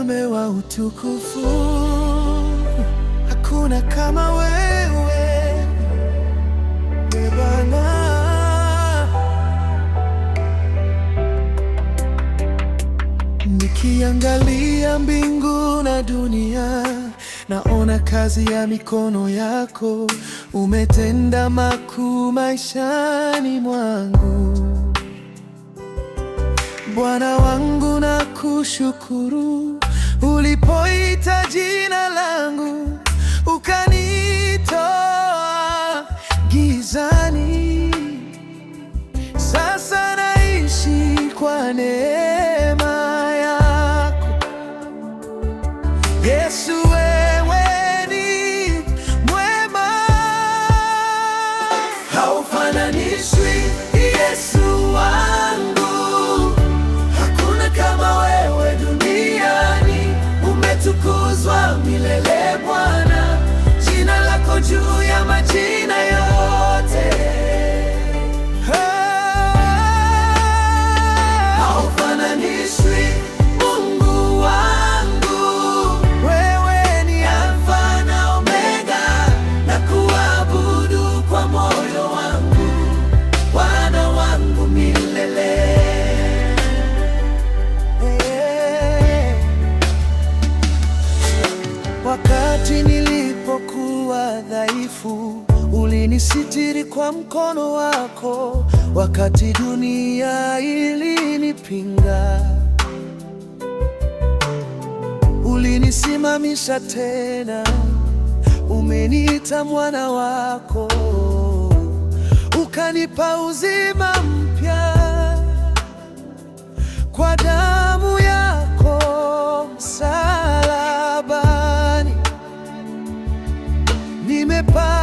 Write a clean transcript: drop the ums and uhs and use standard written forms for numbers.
Mfalme wa utukufu, hakuna kama wewe, Bwana. Nikiangalia mbingu na dunia, naona kazi ya mikono yako. Umetenda makuu maishani mwangu. Bwana wangu, nakushukuru. Ulipoita jina langu, ukanitoa gizani. Sasa naishi kwa neema yako. Yesu, wewe ni mwema, haufananishwi. Yesu wangu, hakuna kama wewe duniani. Umetukuzwa milele Bwana, jina lako juu ya majina yote. Haufananishwi Mungu wangu, wewe ni Alfa na Omega, na kuabudu kwa moyo wangu, Bwana wangu milele. Wakati nilipokuwa dhaifu, ulinisitiri kwa mkono wako. Wakati dunia ilinipinga, ulinisimamisha tena. Umeniita mwana wako, ukanipa uzima mpya kwa damu yako msalabani. Nimepata